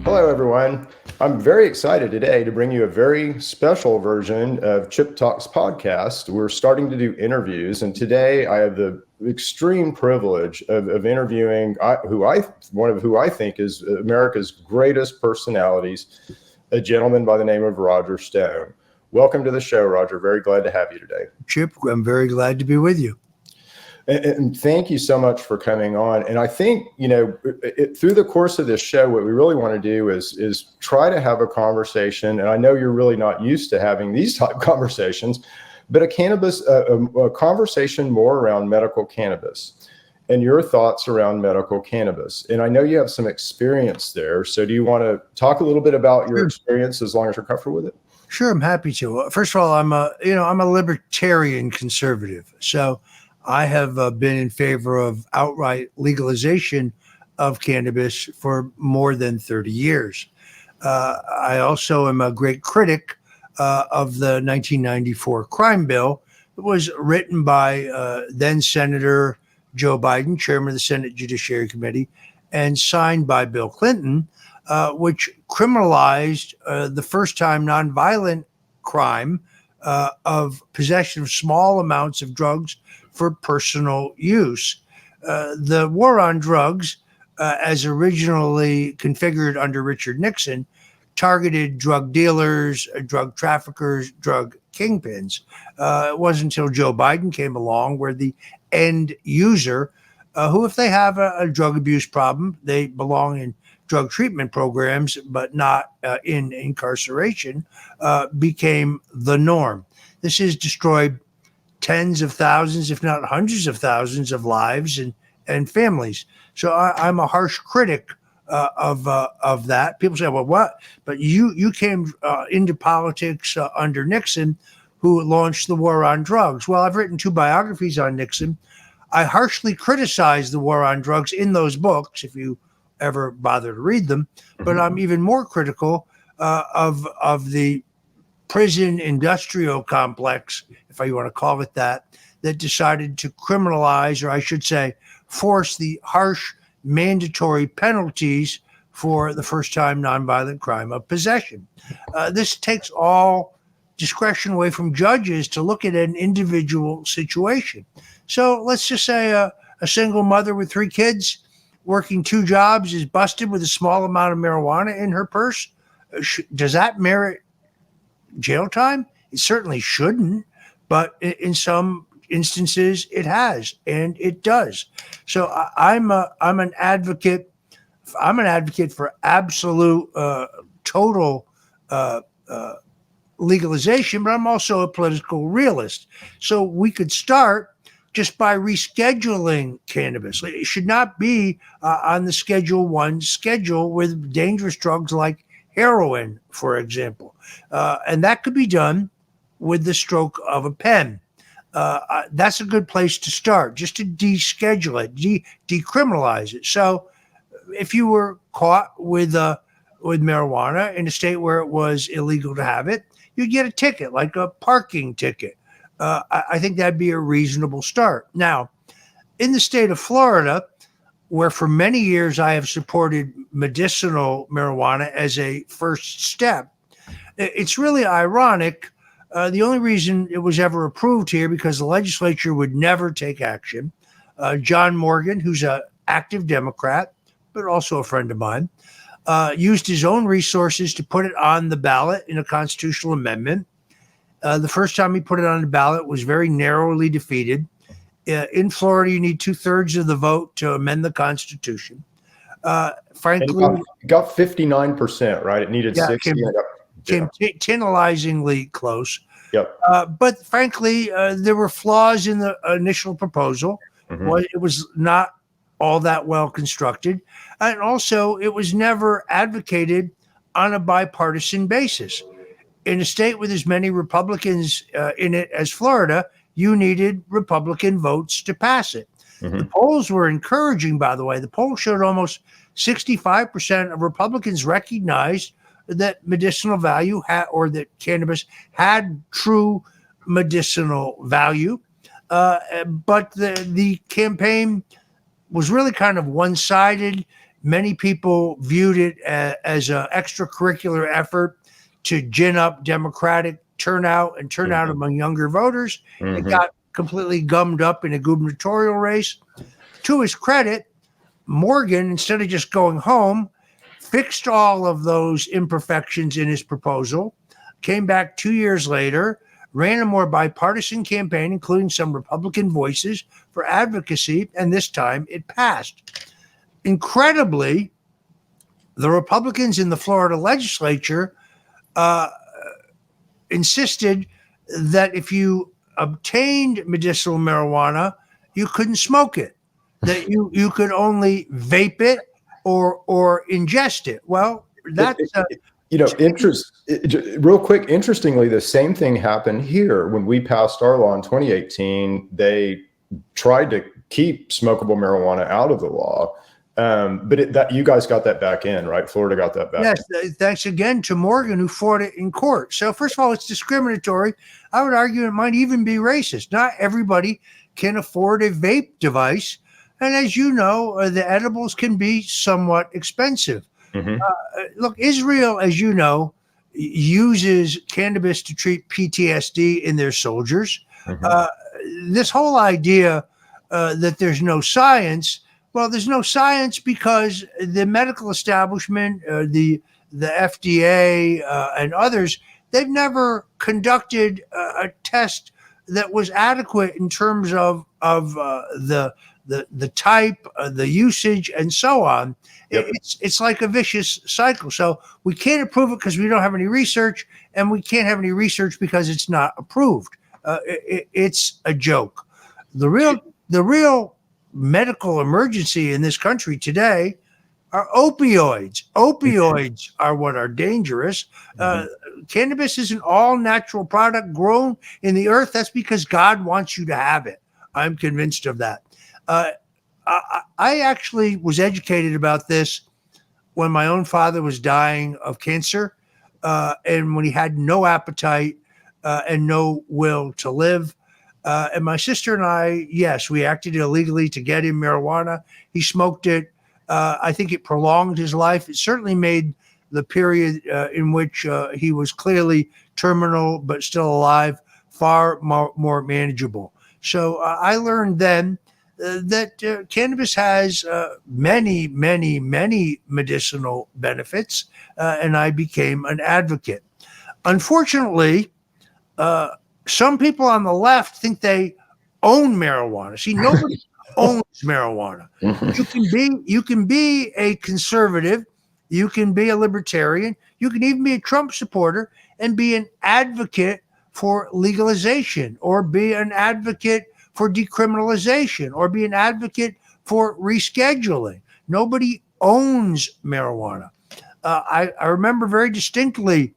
Hello, everyone. I'm very excited today to bring you a very special version of Chip Talks podcast. We're starting to do interviews, and today I have the extreme privilege of interviewing one of who I think is America's greatest personalities, a gentleman by the name of Roger Stone. Welcome to the show, Roger. Very glad to have you today. Chip, I'm very glad to be with you. And thank you so much for coming on. And I think, through the course of this show, what we really want to do is try to have a conversation. And I know you're really not used to having these type of conversations, but a conversation more around medical cannabis and your thoughts around medical cannabis. And I know you have some experience there. So do you want to talk a little bit about your experience as long as you're comfortable with it? Sure, I'm happy to. First of all, I'm a libertarian conservative. So I have been in favor of outright legalization of cannabis for more than 30 years. I also am a great critic of the 1994 crime bill that was written by then Senator Joe Biden, chairman of the Senate Judiciary Committee, and signed by Bill Clinton, which criminalized the first-time nonviolent crime of possession of small amounts of drugs for personal use. The war on drugs, as originally configured under Richard Nixon, targeted drug dealers, drug traffickers, drug kingpins. It wasn't until Joe Biden came along where the end user, who, if they have a drug abuse problem, they belong in drug treatment programs, but not in incarceration, became the norm. This has destroyed tens of thousands, if not hundreds of thousands of lives and families. So I'm a harsh critic of that. People say, well, what? But you came into politics under Nixon, who launched the war on drugs. Well, I've written 2 biographies on Nixon. I harshly criticize the war on drugs in those books, if you ever bother to read them. But I'm even more critical of the prison industrial complex, if you want to call it that decided to criminalize, or I should say, force the harsh mandatory penalties for the first-time nonviolent crime of possession. This takes all discretion away from judges to look at an individual situation. So let's just say a single mother with 3 kids working 2 jobs is busted with a small amount of marijuana in her purse. Does that merit jail time? It certainly shouldn't, but in some instances it has, and it does. So I'm an advocate. I'm an advocate for absolute, total legalization, but I'm also a political realist. So we could start just by rescheduling cannabis. It should not be on the Schedule 1 schedule with dangerous drugs like heroin, for example. And that could be done with the stroke of a pen. That's a good place to start, just to deschedule it, decriminalize it. So if you were caught with marijuana in a state where it was illegal to have it, you'd get a ticket, like a parking ticket. I think that'd be a reasonable start. Now, in the state of Florida, where for many years I have supported medicinal marijuana as a first step, it's really ironic. The only reason it was ever approved here, because the legislature would never take action. John Morgan, who's an active Democrat, but also a friend of mine, used his own resources to put it on the ballot in a constitutional amendment. The first time he put it on the ballot was very narrowly defeated. In Florida, you need 2/3 of the vote to amend the Constitution. Frankly, it got 59%, right? It needed 60. Came tantalizingly close. Yep. But frankly, there were flaws in the initial proposal. It was not all that well constructed. And also, it was never advocated on a bipartisan basis. In a state with as many Republicans in it as Florida, you needed Republican votes to pass it. The polls were encouraging, by the way. The poll showed almost 65% of Republicans recognized that medicinal value or that cannabis had true medicinal value. But the campaign was really kind of one-sided. Many people viewed it as an extracurricular effort to gin up Democratic turnout and turnout among younger voters. It got completely gummed up in a gubernatorial race. To his credit, Morgan, instead of just going home, fixed all of those imperfections in his proposal, came back 2 years later, ran a more bipartisan campaign, including some Republican voices for advocacy, and this time it passed. Incredibly, the Republicans in the Florida legislature insisted that if you obtained medicinal marijuana, you couldn't smoke it, that you could only vape it or ingest it. Well, that's real quick. Interestingly, the same thing happened here when we passed our law in 2018. They tried to keep smokable marijuana out of the law. But that you guys got that back in, right? Florida got that back. Yes, thanks again to Morgan, who fought it in court. So first of all, it's discriminatory. I would argue it might even be racist. Not everybody can afford a vape device. And as you know, the edibles can be somewhat expensive. Look, Israel, as you know, uses cannabis to treat PTSD in their soldiers. This whole idea that there's no science, well, there's no science because the medical establishment, the FDA, and others, they've never conducted a test that was adequate in terms of the type, the usage, and so on. It's like a vicious cycle. So we can't approve it because we don't have any research, and we can't have any research because it's not approved. It's a joke. The real medical emergency in this country today are opioids. Opioids are what are dangerous. Cannabis is an all-natural product grown in the earth. That's because God wants you to have it. I'm convinced of that. I actually was educated about this when my own father was dying of cancer, and when he had no appetite and no will to live. And my sister and I, yes, we acted illegally to get him marijuana. He smoked it. I think it prolonged his life. It certainly made the period in which he was clearly terminal but still alive far more manageable. So I learned then that cannabis has many, many, many medicinal benefits, and I became an advocate. Unfortunately, some people on the left think they own marijuana. See, nobody owns marijuana. You can be a conservative, you can be a libertarian, you can even be a Trump supporter and be an advocate for legalization, or be an advocate for decriminalization, or be an advocate for rescheduling. Nobody owns marijuana. I remember very distinctly,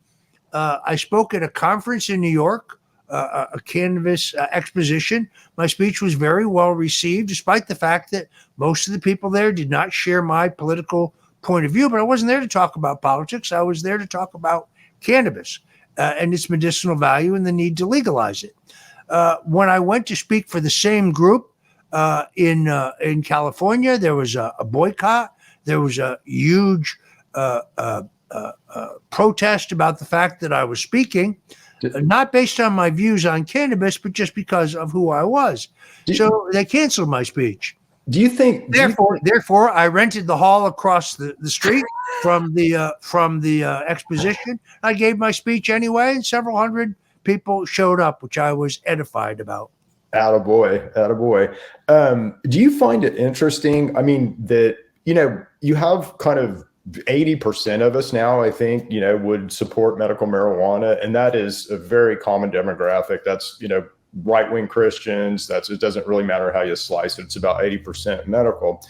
I spoke at a conference in New York, a cannabis exposition. My speech was very well received, despite the fact that most of the people there did not share my political point of view. But I wasn't there to talk about politics. I was there to talk about cannabis and its medicinal value and the need to legalize it. When I went to speak for the same group in California, there was a boycott. There was a huge protest about the fact that I was speaking, not based on my views on cannabis, but just because of who I was. So they canceled my speech. Do you think? Therefore, I rented the hall across the street from the exposition. I gave my speech anyway, and several hundred people showed up, which I was edified about. Attaboy. Do you find it interesting? I mean, that, you have kind of 80% of us now, I think, would support medical marijuana. And that is a very common demographic. That's, right-wing Christians. It doesn't really matter how you slice it. It's about 80% medical.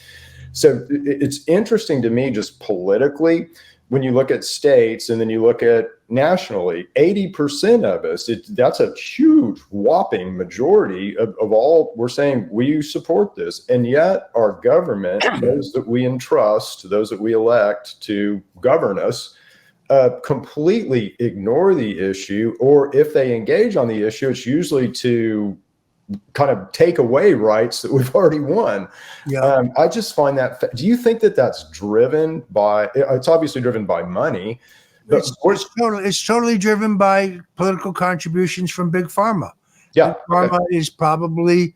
So it's interesting to me, just politically, when you look at states and then you look at nationally, 80% of us, that's a huge whopping majority of all. We're saying we support this. And yet our government, those that we entrust, those that we elect to govern us, completely ignore the issue. Or if they engage on the issue, it's usually to kind of take away rights that we've already won. Yeah. I just find that. Do you think that that's driven by? It's obviously driven by money, but It's totally driven by political contributions from Big Pharma. yeah, Big Pharma is probably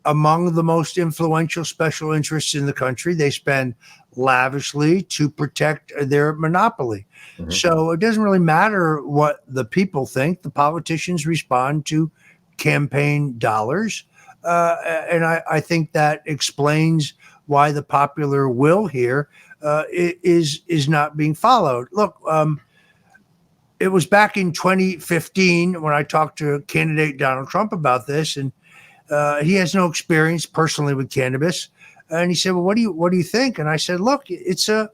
among the most influential special interests in the country. They spend lavishly to protect their monopoly. Mm-hmm. So it doesn't really matter what the people think. The politicians respond to campaign dollars. And I think that explains why the popular will here is not being followed. Look, it was back in 2015 when I talked to candidate Donald Trump about this, and he has no experience personally with cannabis. And he said, well, what do you think? And I said, look, it's a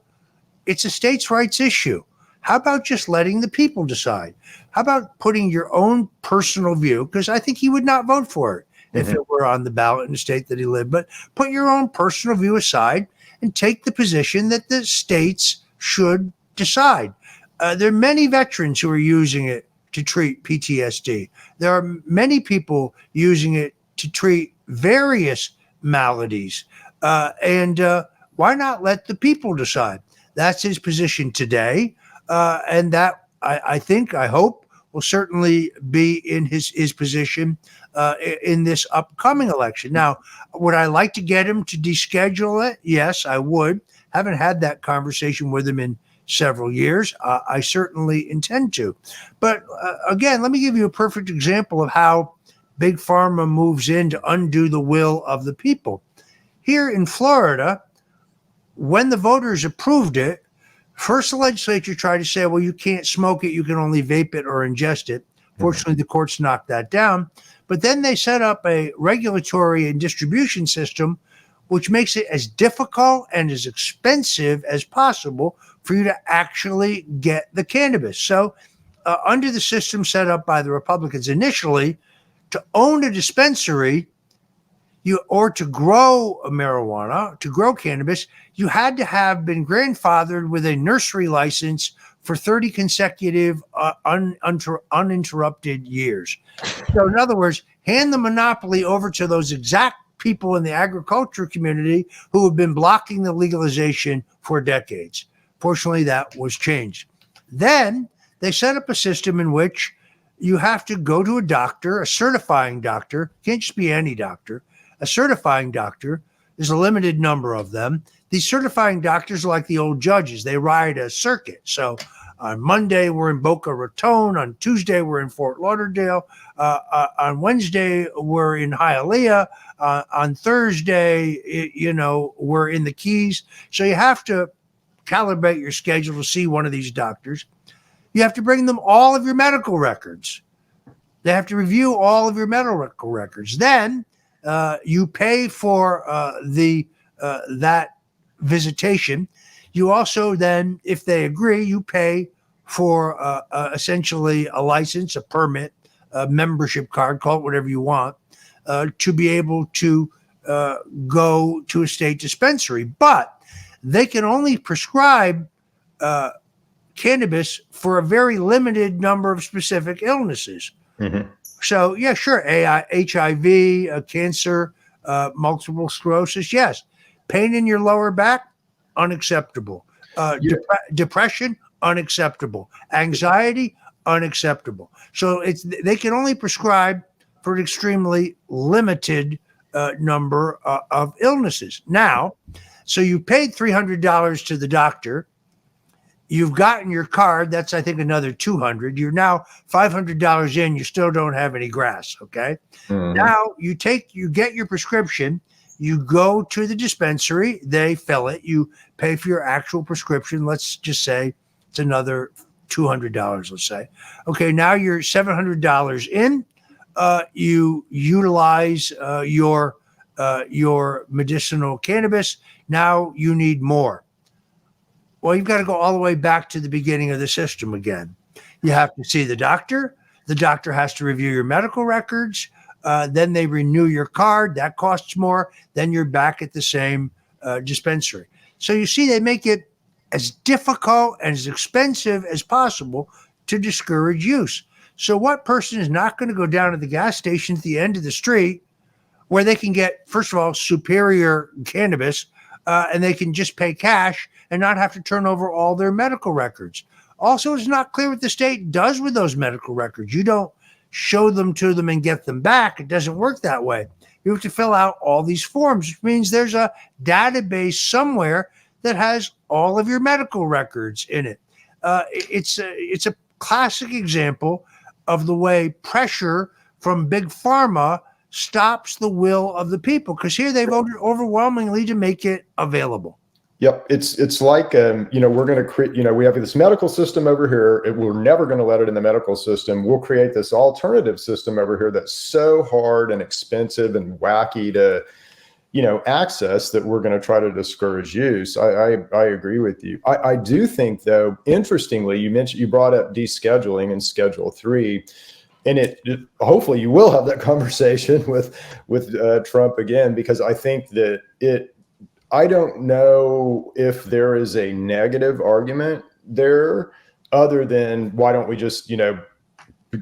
states' rights issue. How about just letting the people decide? How about putting your own personal view? Because I think he would not vote for it if it were on the ballot in the state that he lived. But put your own personal view aside and take the position that the states should decide. There are many veterans who are using it to treat PTSD. There are many people using it to treat various maladies. And why not let the people decide? That's his position today. And that I hope will certainly be in his position in this upcoming election. Now, would I like to get him to deschedule it? Yes, I would. Haven't had that conversation with him in several years. I certainly intend to. But again, let me give you a perfect example of how Big Pharma moves in to undo the will of the people. Here in Florida, when the voters approved it, first the legislature tried to say, well, you can't smoke it, you can only vape it or ingest it. Fortunately, the courts knocked that down. But then they set up a regulatory and distribution system which makes it as difficult and as expensive as possible for you to actually get the cannabis. So under the system set up by the Republicans initially, to own a dispensary or to grow marijuana, to grow cannabis, you had to have been grandfathered with a nursery license for 30 consecutive uninterrupted years. So in other words, hand the monopoly over to those exact people in the agriculture community who have been blocking the legalization for decades. Fortunately, that was changed. Then they set up a system in which you have to go to a doctor, a certifying doctor, can't just be any doctor, a certifying doctor. There's a limited number of them. These certifying doctors are like the old judges. They ride a circuit. So on Monday, we're in Boca Raton. On Tuesday, we're in Fort Lauderdale. On Wednesday, we're in Hialeah. On Thursday, we're in the Keys. So you have to calibrate your schedule to see one of these doctors. You have to bring them all of your medical records. They have to review all of your medical records. Then you pay for that visitation. You also then, if they agree, you pay for essentially a license, a permit, a membership card, call it whatever you want, to be able to go to a state dispensary. But they can only prescribe cannabis for a very limited number of specific illnesses. Mm-hmm. So, yeah, sure, HIV, cancer, multiple sclerosis, yes. Pain in your lower back, unacceptable. Depression, unacceptable. Anxiety, unacceptable. So they can only prescribe for an extremely limited number of illnesses. Now, so you paid $300 to the doctor. You've gotten your card. That's, I think, another $200. You're now $500 in. You still don't have any grass. Okay. Mm-hmm. Now you get your prescription. You go to the dispensary. They fill it. You pay for your actual prescription. Let's just say it's another $200. Let's say. Okay. Now you're $700 in. You utilize your medicinal cannabis. Now you need more. Well, you've got to go all the way back to the beginning of the system again. You have to see the doctor. The doctor has to review your medical records. Then they renew your card. That costs more. Then you're back at the same dispensary. So you see, they make it as difficult and as expensive as possible to discourage use. So what person is not going to go down to the gas station at the end of the street where they can get, first of all, superior cannabis, and they can just pay cash and not have to turn over all their medical records. Also, it's not clear what the state does with those medical records. You don't show them to them and get them back. It doesn't work that way. You have to fill out all these forms, which means there's a database somewhere that has all of your medical records in it. It's a classic example of the way pressure from big pharma stops the will of the people, because here they voted overwhelmingly to make it available. Yep, it's like we're going to create. We have this medical system over here. We're never going to let it in the medical system. We'll create this alternative system over here that's so hard and expensive and wacky to access that we're going to try to discourage use. I agree with you. I do think, though, interestingly, you brought up descheduling in Schedule 3. And it hopefully you will have that conversation with Trump again, because I think that I don't know if there is a negative argument there other than why don't we just,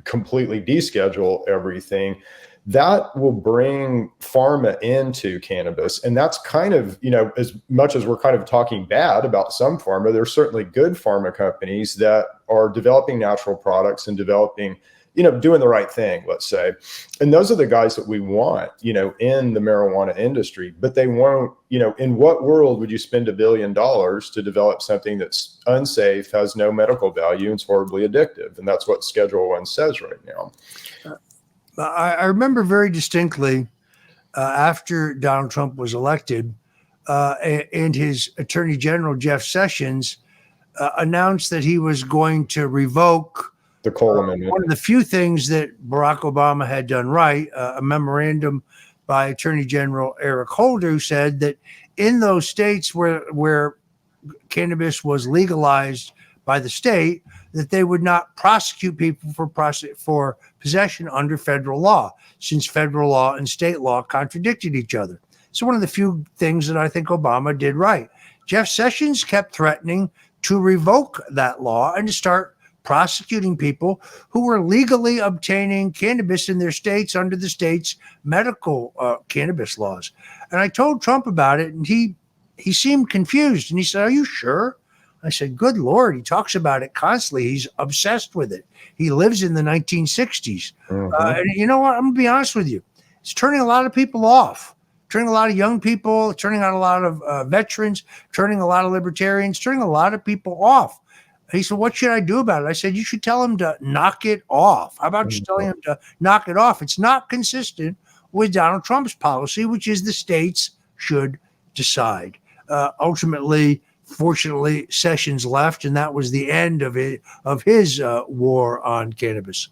completely deschedule everything. That will bring pharma into cannabis. And that's kind of, as much as we're kind of talking bad about some pharma, there's certainly good pharma companies that are developing natural products and developing, doing the right thing, let's say. And those are the guys that we want, in the marijuana industry. But they won't, in what world would you spend $1 billion to develop something that's unsafe, has no medical value, and is horribly addictive? And that's what Schedule 1 says right now. I remember very distinctly after Donald Trump was elected, and his Attorney General, Jeff Sessions, announced that he was going to revoke the Cole Amendment. One of the few things that Barack Obama had done right, a memorandum by Attorney General Eric Holder, who said that in those states where cannabis was legalized by the state, that they would not prosecute people for possession under federal law, since federal law and state law contradicted each other. So one of the few things that I think Obama did right. Jeff Sessions kept threatening to revoke that law and to start prosecuting people who were legally obtaining cannabis in their states under the state's medical cannabis laws. And I told Trump about it, and he seemed confused. And he said, "Are you sure?" I said, "Good Lord, he talks about it constantly. He's obsessed with it. He lives in the 1960s. And you know what? I'm going to be honest with you. It's turning a lot of people off, turning a lot of young people, turning out a lot of veterans, turning a lot of libertarians, turning a lot of people off." He said, "What should I do about it?" I said, "You should tell him to knock it off." How about just telling him to knock it off? It's not consistent with Donald Trump's policy, which is the states should decide. Ultimately, fortunately, Sessions left, and that was the end of his war on cannabis.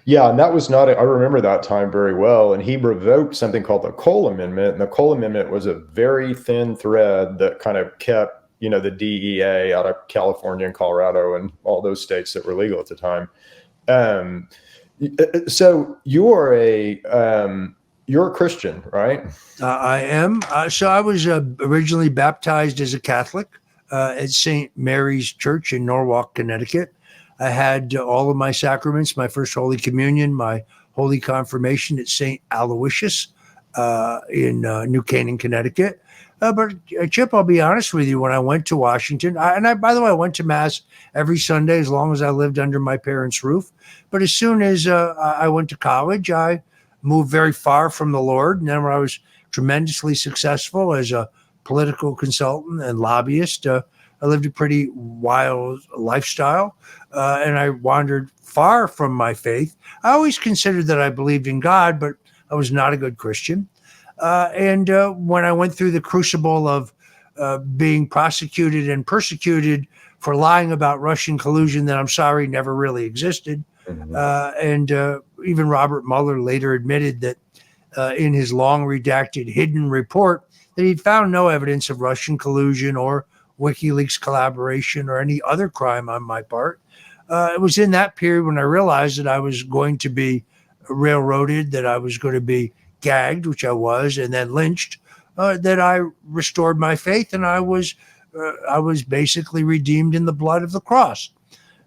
Yeah, and that was not, I remember that time very well. And he revoked something called the Cole Amendment. And the Cole Amendment was a very thin thread that kind of kept the DEA out of California and Colorado and all those states that were legal at the time. So you're a Christian, right? I am. So I was originally baptized as a Catholic at St. Mary's Church in Norwalk, Connecticut. I had all of my sacraments, my first Holy Communion, my Holy Confirmation at St. Aloysius in New Canaan, Connecticut. But Chip, I'll be honest with you, when I went to Washington, by the way, I went to Mass every Sunday as long as I lived under my parents' roof. But as soon as I went to college, I moved very far from the Lord. And then when I was tremendously successful as a political consultant and lobbyist, I lived a pretty wild lifestyle, and I wandered far from my faith. I always considered that I believed in God, but I was not a good Christian. And when I went through the crucible of being prosecuted and persecuted for lying about Russian collusion that, I'm sorry, never really existed, and even Robert Mueller later admitted that in his long redacted hidden report that he'd found no evidence of Russian collusion or WikiLeaks collaboration or any other crime on my part. It was in that period when I realized that I was going to be railroaded, that I was going to be gagged, which I was, and then lynched, that I restored my faith, and I was basically redeemed in the blood of the cross.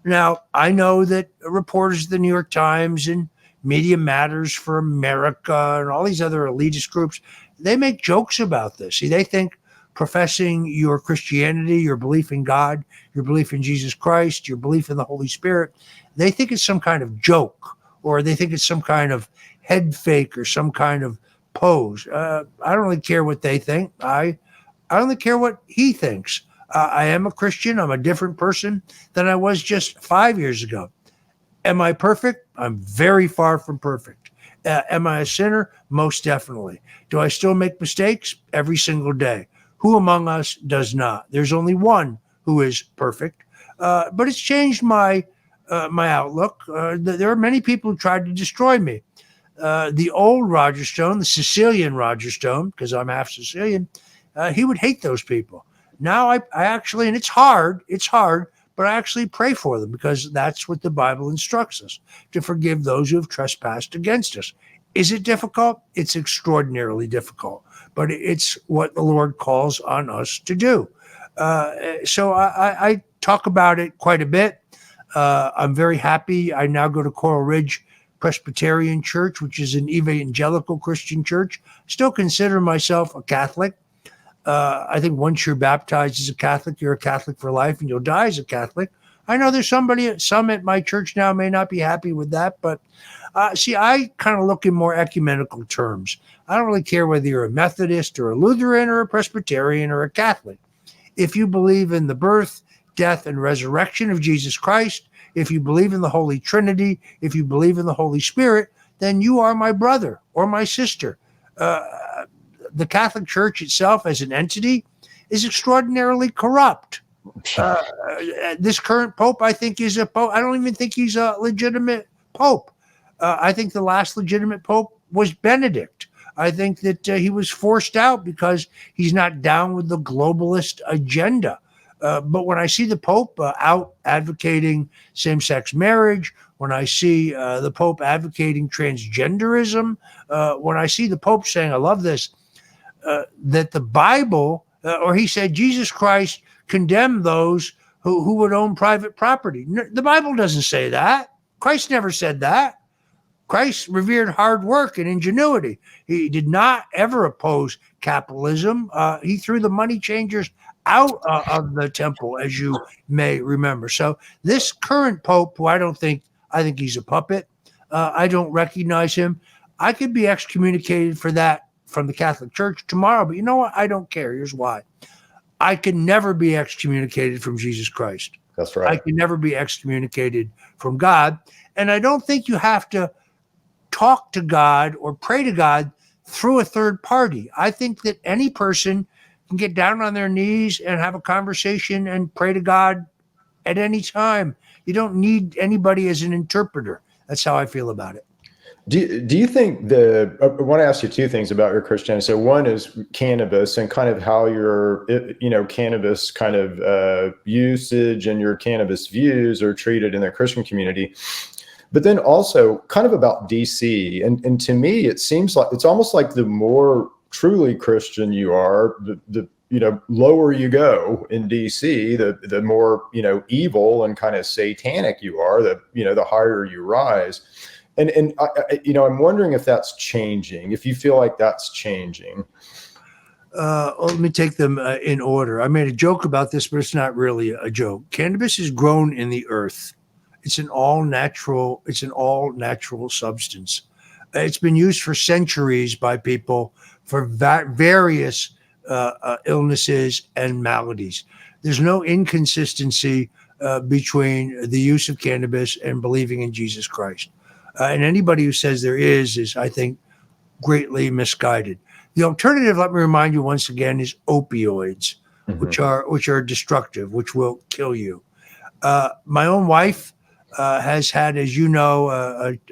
Now, I know that reporters of the New York Times and Media Matters for America and all these other elitist groups, they make jokes about this. See, they think professing your Christianity, your belief in God, your belief in Jesus Christ, your belief in the Holy Spirit, they think it's some kind of joke, or they think it's some kind of head fake or some kind of pose. I don't really care what they think. I only care what he thinks. I am a Christian. I'm a different person than I was just 5 years ago. Am I perfect? I'm very far from perfect. Am I a sinner? Most definitely. Do I still make mistakes? Every single day. Who among us does not? There's only one who is perfect. But it's changed my outlook. There are many people who tried to destroy me. The old Roger Stone, the Sicilian Roger Stone, because I'm half Sicilian, he would hate those people. Now I actually, and it's hard, but I actually pray for them, because that's what the Bible instructs us, to forgive those who have trespassed against us. Is it difficult? It's extraordinarily difficult, but it's what the Lord calls on us to do. So I talk about it quite a bit. I'm very happy. I now go to Coral Ridge Presbyterian Church, which is an evangelical Christian church. Still consider myself a Catholic. I think once you're baptized as a Catholic, you're a Catholic for life, and you'll die as a Catholic. I know there's some at my church now may not be happy with that, but see, I kind of look in more ecumenical terms. I don't really care whether you're a Methodist or a Lutheran or a Presbyterian or a Catholic. If you believe in the birth, death, and resurrection of Jesus Christ, if you believe in the Holy Trinity, if you believe in the Holy Spirit, then you are my brother or my sister. The Catholic Church itself as an entity is extraordinarily corrupt. This current Pope, I think, is a Pope. I don't even think he's a legitimate Pope. I think the last legitimate Pope was Benedict. I think that he was forced out because he's not down with the globalist agenda. But when I see the Pope out advocating same-sex marriage, when I see the Pope advocating transgenderism, when I see the Pope saying, I love this, that the Bible, or he said Jesus Christ condemned those who would own private property. The Bible doesn't say that. Christ never said that. Christ revered hard work and ingenuity. He did not ever oppose capitalism. He threw the money changers out of the temple, as you may remember. So this current Pope, who I think he's a puppet. I don't recognize him. I could be excommunicated for that from the Catholic Church tomorrow, but you know what? I don't care. Here's why. I can never be excommunicated from Jesus Christ. That's right. I can never be excommunicated from God. And I don't think you have to talk to God or pray to God through a third party. I think that any person can get down on their knees and have a conversation and pray to God at any time. You don't need anybody as an interpreter. That's how I feel about it. Do you think I want to ask you two things about your Christianity. So one is cannabis and kind of how your, cannabis kind of usage and your cannabis views are treated in the Christian community. But then also kind of about DC. And to me, it seems like it's almost like the more truly Christian you are, the lower you go in DC, the more, evil and kind of satanic you are, the higher you rise. And I'm wondering if that's changing, if you feel like that's changing. Let me take them in order. I made a joke about this, but it's not really a joke. Cannabis is grown in the earth. It's an all natural substance. It's been used for centuries by people for various illnesses and maladies. There's no inconsistency between the use of cannabis and believing in Jesus Christ. And anybody who says there is, I think, greatly misguided. The alternative, let me remind you once again, is opioids, mm-hmm. which are destructive, which will kill you. My own wife has had, as you know,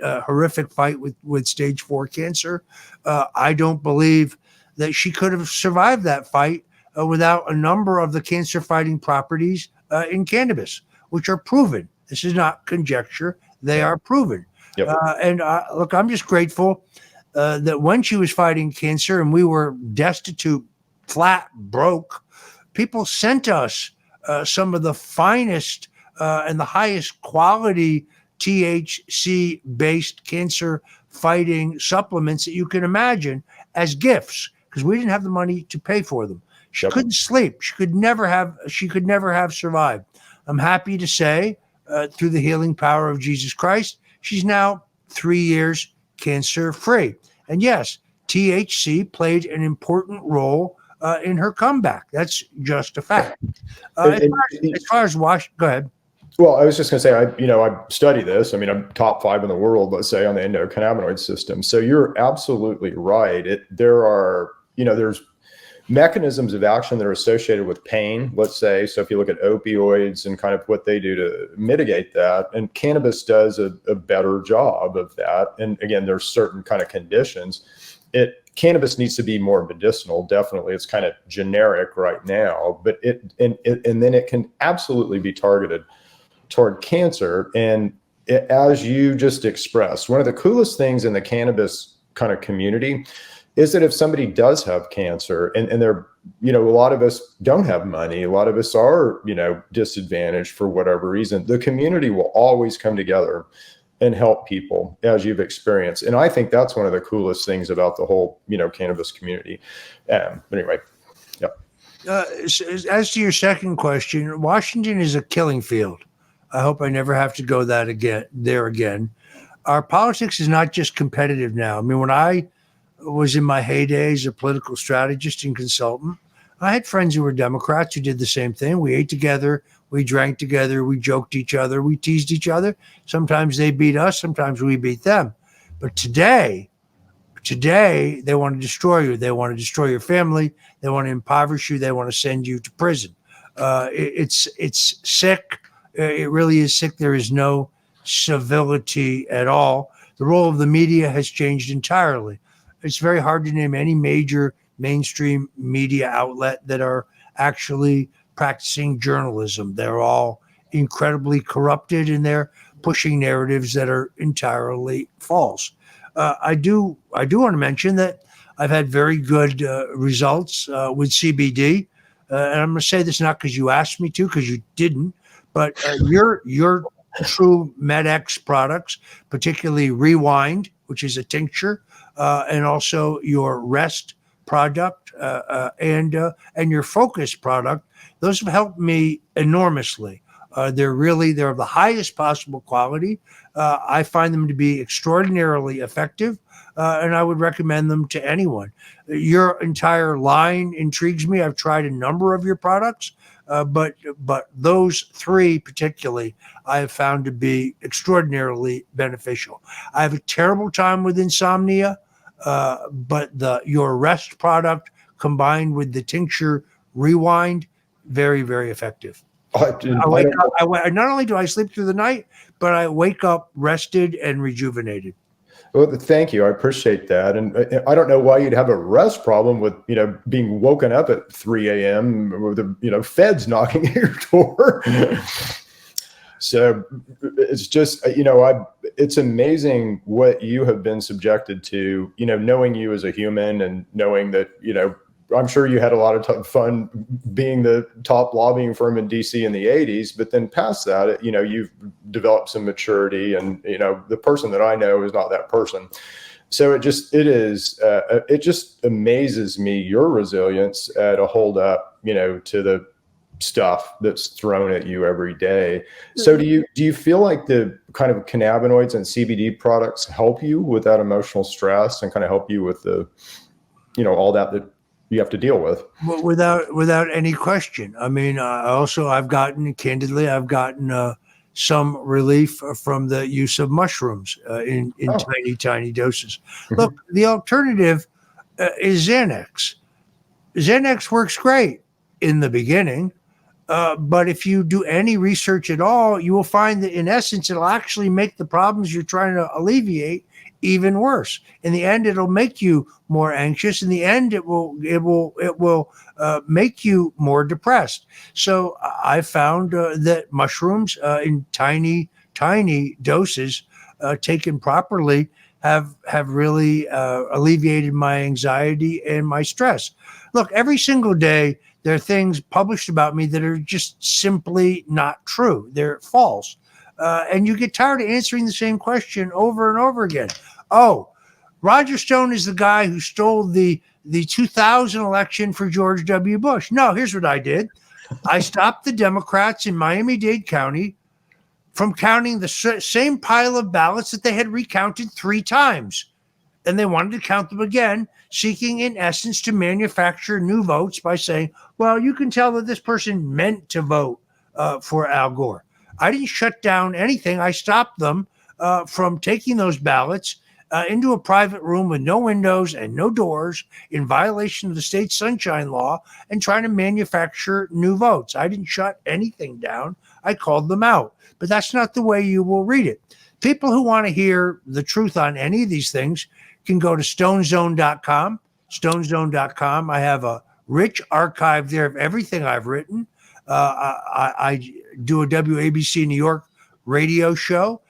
a horrific fight with stage 4 cancer. I don't believe that she could have survived that fight without a number of the cancer-fighting properties in cannabis, which are proven. This is not conjecture. They are proven. Yep. Look, I'm just grateful that when she was fighting cancer and we were destitute, flat, broke, people sent us some of the finest and the highest quality THC-based cancer-fighting supplements that you can imagine as gifts, because we didn't have the money to pay for them. She couldn't sleep. She could never have survived. I'm happy to say, through the healing power of Jesus Christ, she's now 3 years cancer-free. And yes, THC played an important role in her comeback. That's just a fact. As far as Washington, go ahead. Well, I was just going to say, I study this. I mean, I'm top 5 in the world, let's say, on the endocannabinoid system. So you're absolutely right. There's mechanisms of action that are associated with pain, let's say. So if you look at opioids and kind of what they do to mitigate that, and cannabis does a better job of that. And again, there's certain kind of conditions. Cannabis needs to be more medicinal. Definitely, it's kind of generic right now, but then it can absolutely be targeted toward cancer. And as you just expressed, one of the coolest things in the cannabis kind of community is that if somebody does have cancer and they're, a lot of us don't have money, a lot of us are, disadvantaged for whatever reason, the community will always come together and help people, as you've experienced. And I think that's one of the coolest things about the whole, cannabis community. But anyway, yeah. As to your second question, Washington is a killing field. I hope I never have to go there again. Our politics is not just competitive now. I mean, when I was in my heyday as a political strategist and consultant, I had friends who were Democrats who did the same thing. We ate together, we drank together, we joked each other, we teased each other. Sometimes they beat us, sometimes we beat them. But today they want to destroy you. They want to destroy your family. They want to impoverish you. They want to send you to prison. It's sick. It really is sick. There is no civility at all. The role of the media has changed entirely. It's very hard to name any major mainstream media outlet that are actually practicing journalism. They're all incredibly corrupted, and they're pushing narratives that are entirely false. I do want to mention that I've had very good results with CBD, and I'm going to say this not because you asked me to, because you didn't, but your true MedX products, particularly Rewind, which is a tincture, and also your Rest product and your Focus product, those have helped me enormously. They're of the highest possible quality. I find them to be extraordinarily effective, and I would recommend them to anyone. Your entire line intrigues me. I've tried a number of your products, but those 3 particularly I have found to be extraordinarily beneficial. I have a terrible time with insomnia, but your Rest product combined with the tincture Rewind, very, very effective. Not only do I sleep through the night, but I wake up rested and rejuvenated. Well, thank you. I appreciate that. And I don't know why you'd have a rest problem with, being woken up at 3 a.m. with the, feds knocking at your door. So it's just, it's amazing what you have been subjected to, knowing you as a human and knowing that, I'm sure you had a lot of fun being the top lobbying firm in DC in the 80s, but then past that, you've developed some maturity, and, the person that I know is not that person. So it just amazes me, your resilience to hold up, to the stuff that's thrown at you every day. So do you feel like the kind of cannabinoids and CBD products help you with that emotional stress and kind of help you with the, all that you have to deal with? Well, without any question. I mean, I've gotten some relief from the use of mushrooms in tiny doses. Mm-hmm. Look, the alternative is Xanax. Xanax works great in the beginning, but if you do any research at all, you will find that in essence, it'll actually make the problems you're trying to alleviate even worse. In the end, it'll make you more anxious. In the end, it will make you more depressed. So I found that mushrooms in tiny doses, taken properly, have really alleviated my anxiety and my stress. Look, every single day there are things published about me that are just simply not true. They're false. and you get tired of answering the same question over and over again. Oh, Roger Stone is the guy who stole the 2000 election for George W. Bush. No, here's what I did. I stopped the Democrats in Miami-Dade County from counting the same pile of ballots that they had recounted 3 times. And they wanted to count them again, seeking in essence to manufacture new votes by saying, well, you can tell that this person meant to vote for Al Gore. I didn't shut down anything. I stopped them from taking those ballots into a private room with no windows and no doors in violation of the state sunshine law and trying to manufacture new votes. I didn't shut anything down. I called them out. But that's not the way you will read it. People who want to hear the truth on any of these things can go to stonezone.com, stonezone.com. I have a rich archive there of everything I've written. I do a WABC New York radio show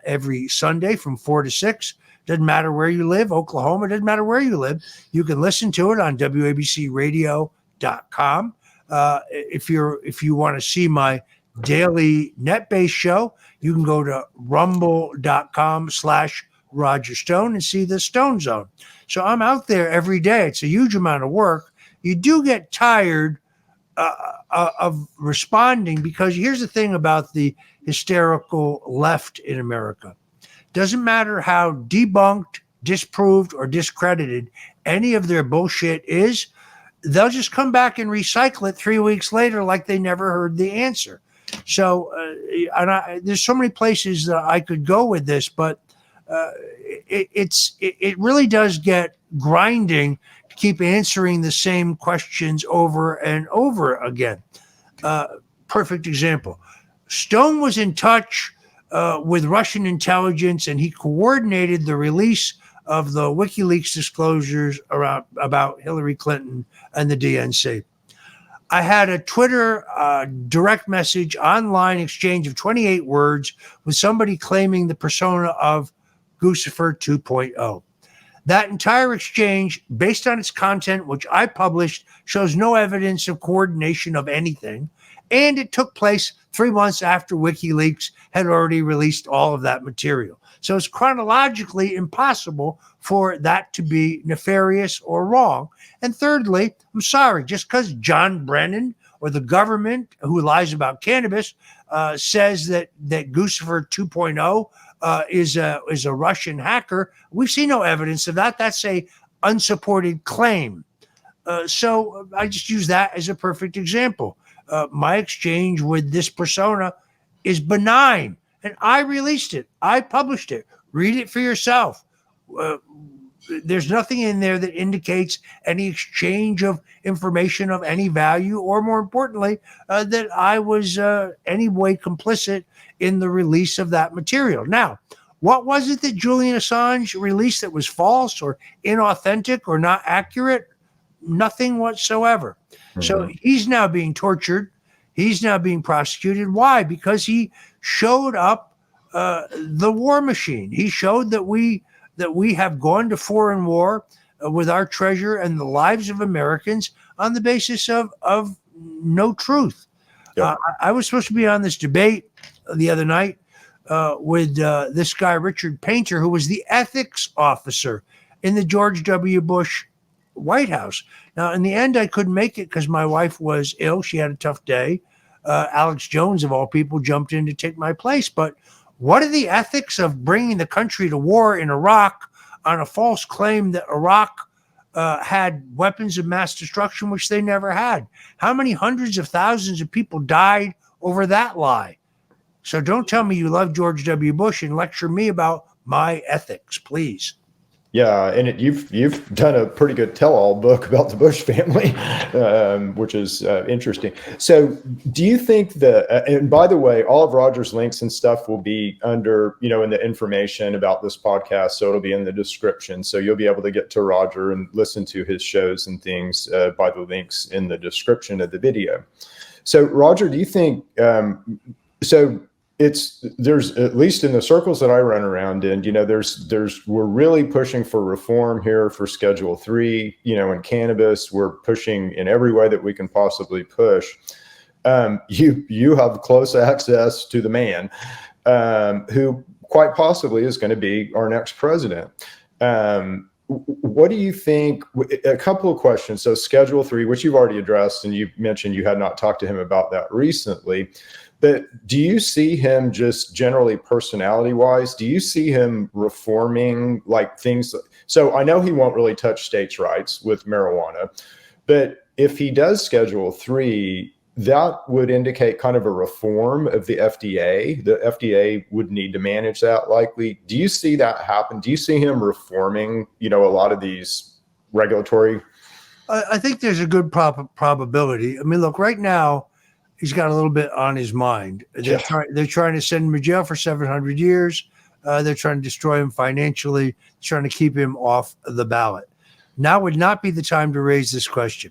every Sunday from 4 to 6. Doesn't matter where you live, Oklahoma, doesn't matter where you live. You can listen to it on WABCradio.com. If you want to see my daily net-based show, you can go to rumble.com/Roger Stone and see the Stone Zone. So I'm out there every day. It's a huge amount of work. You do get tired of responding because here's the thing about the hysterical left in America. Doesn't matter how debunked, disproved, or discredited any of their bullshit is, they'll just come back and recycle it 3 weeks later like they never heard the answer. So there's so many places that I could go with this, but it really does get grinding to keep answering the same questions over and over again. Perfect example. Stone was in touch with Russian intelligence, and he coordinated the release of the WikiLeaks disclosures about Hillary Clinton and the DNC. I had a Twitter direct message online exchange of 28 words with somebody claiming the persona of Guccifer 2.0. That entire exchange, based on its content, which I published, shows no evidence of coordination of anything. And it took place 3 months after WikiLeaks had already released all of that material. So it's chronologically impossible for that to be nefarious or wrong. And thirdly, I'm sorry, just because John Brennan or the government who lies about cannabis says that Guccifer 2.0 is a Russian hacker, we've seen no evidence of that. That's a unsupported claim. So I just use that as a perfect example. My exchange with this persona is benign, and I released it. I published it. Read it for yourself. There's nothing in there that indicates any exchange of information of any value, or more importantly, that I was any way complicit in the release of that material. Now, what was it that Julian Assange released that was false or inauthentic or not accurate? Nothing whatsoever. Mm-hmm. So he's now being tortured. He's now being prosecuted. Why? Because he showed up the war machine. He showed that we have gone to foreign war with our treasure and the lives of Americans on the basis of no truth. Yep. I was supposed to be on this debate the other night with this guy, Richard Painter, who was the ethics officer in the George W. Bush White House. Now, in the end, I couldn't make it because my wife was ill. She had a tough day. Alex Jones, of all people, jumped in to take my place. But what are the ethics of bringing the country to war in Iraq on a false claim that Iraq had weapons of mass destruction, which they never had? How many hundreds of thousands of people died over that lie? So don't tell me you love George W. Bush and lecture me about my ethics, please. Yeah, and you've done a pretty good tell-all book about the Bush family, which is interesting. So do you think and by the way, all of Roger's links and stuff will be under, in the information about this podcast, so it'll be in the description. So you'll be able to get to Roger and listen to his shows and things by the links in the description of the video. So Roger, do you think, there's, at least in the circles that I run around in, we're really pushing for reform here for Schedule 3, in cannabis. We're pushing in every way that we can possibly push. You have close access to the man. who quite possibly is going to be our next president. What do you think? A couple of questions. So Schedule 3, which you've already addressed, and you mentioned you had not talked to him about that recently. But do you see him just generally personality-wise? Do you see him reforming like things? So I know he won't really touch states' rights with marijuana, but if he does Schedule 3, that would indicate kind of a reform of the FDA. The FDA would need to manage that likely. Do you see that happen? Do you see him reforming, a lot of these regulatory? I think there's a good probability. I mean, look, right now, he's got a little bit on his mind. They're trying to send him to jail for 700 years. They're trying to destroy him financially, trying to keep him off the ballot. Now would not be the time to raise this question.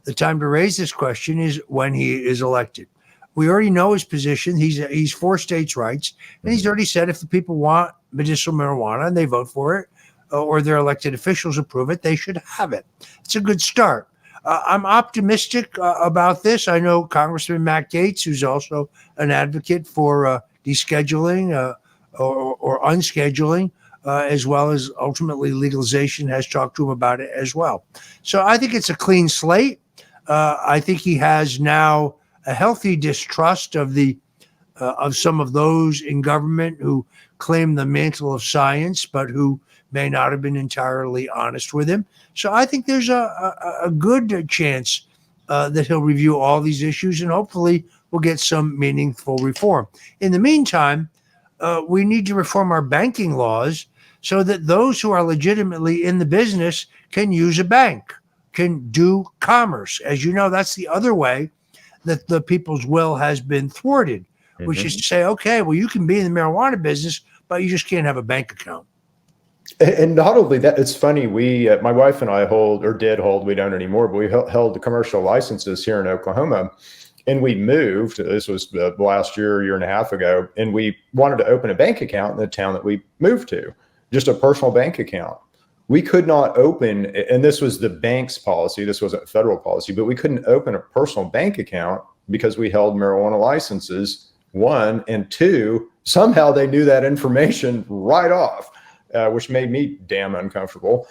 The time to raise this question is when he is elected. We already know his position. He's for states' rights, and he's already said if the people want medicinal marijuana and they vote for it, or their elected officials approve it, they should have it. It's a good start. I'm optimistic about this. I know Congressman Matt Gaetz, who's also an advocate for descheduling or unscheduling, as well as ultimately legalization, has talked to him about it as well. So I think it's a clean slate. I think he has now a healthy distrust of some of those in government who claim the mantle of science, but who may not have been entirely honest with him. So I think there's a good chance that he'll review all these issues, and hopefully we'll get some meaningful reform. In the meantime, we need to reform our banking laws so that those who are legitimately in the business can use a bank, can do commerce. As you know, that's the other way that the people's will has been thwarted, which is to say, okay, well, you can be in the marijuana business, but you just can't have a bank account. And not only that, it's funny, my wife and I did hold, we don't anymore, but we held the commercial licenses here in Oklahoma, and we moved. This was last year and a half ago, and we wanted to open a bank account in the town that we moved to, just a personal bank account. We could not open, and this was the bank's policy, this wasn't federal policy, but we couldn't open a personal bank account because we held marijuana licenses, one, and two, somehow they knew that information right off, which made me damn uncomfortable.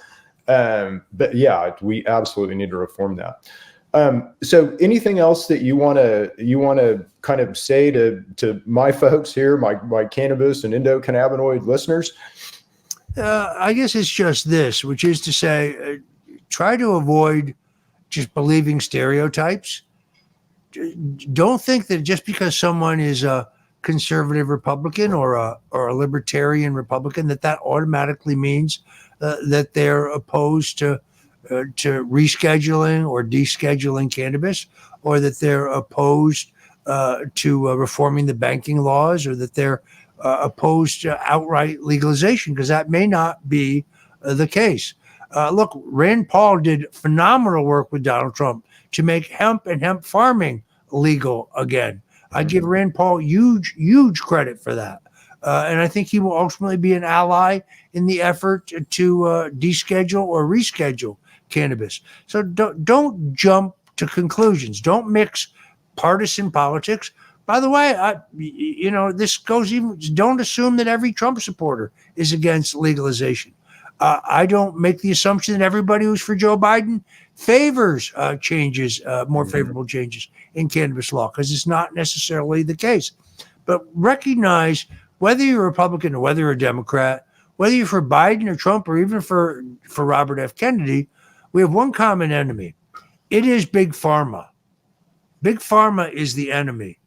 But yeah, we absolutely need to reform that. So anything else that you want to kind of say to my folks here, my cannabis and endocannabinoid listeners? I guess it's just this, which is to say, try to avoid just believing stereotypes. Don't think that just because someone is a conservative Republican or a libertarian Republican, that automatically means that they're opposed to rescheduling or descheduling cannabis, or that they're opposed to reforming the banking laws, or that they're opposed to outright legalization, because that may not be the case. Look, Rand Paul did phenomenal work with Donald Trump to make hemp and hemp farming legal again. I give Rand Paul huge credit for that. And I think he will ultimately be an ally in the effort to deschedule or reschedule cannabis. So don't jump to conclusions. Don't mix partisan politics. By the way, this goes even, don't assume that every Trump supporter is against legalization. I don't make the assumption that everybody who's for Joe Biden favors changes, more favorable changes in cannabis law, because it's not necessarily the case. But recognize, whether you're a Republican or whether you're a Democrat, whether you're for Biden or Trump or even for Robert F. Kennedy, we have one common enemy. It is Big Pharma. Big Pharma is the enemy.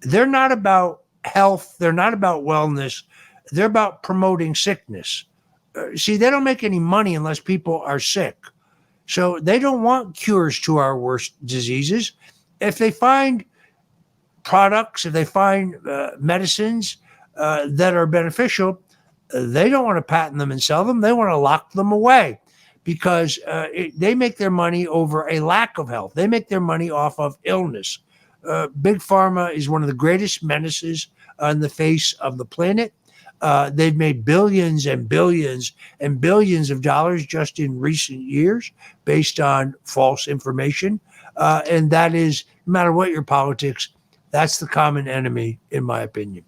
They're not about health. They're not about wellness. They're about promoting sickness. See, they don't make any money unless people are sick. So they don't want cures to our worst diseases. If they find products, if they find medicines that are beneficial, they don't want to patent them and sell them. They want to lock them away, because they make their money over a lack of health. They make their money off of illness. Big Pharma is one of the greatest menaces on the face of the planet. They've made billions and billions and billions of dollars just in recent years based on false information. And that is, no matter what your politics, that's the common enemy, in my opinion.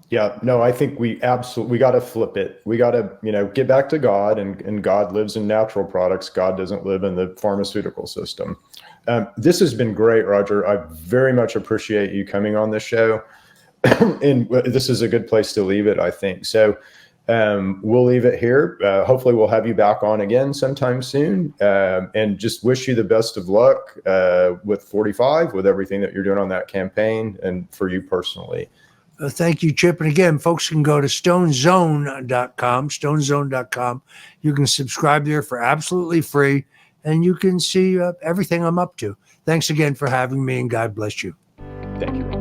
Yeah, no, I think we got to flip it. We got to, get back to God, and God lives in natural products. God doesn't live in the pharmaceutical system. This has been great, Roger. I very much appreciate you coming on this show. And this is a good place to leave it, I think. So we'll leave it here. Hopefully we'll have you back on again sometime soon. And just wish you the best of luck with 45, with everything that you're doing on that campaign, and for you personally. Thank you, Chip. And again, folks can go to stonezone.com. You can subscribe there for absolutely free, and you can see everything I'm up to. Thanks again for having me, and God bless you. Thank you.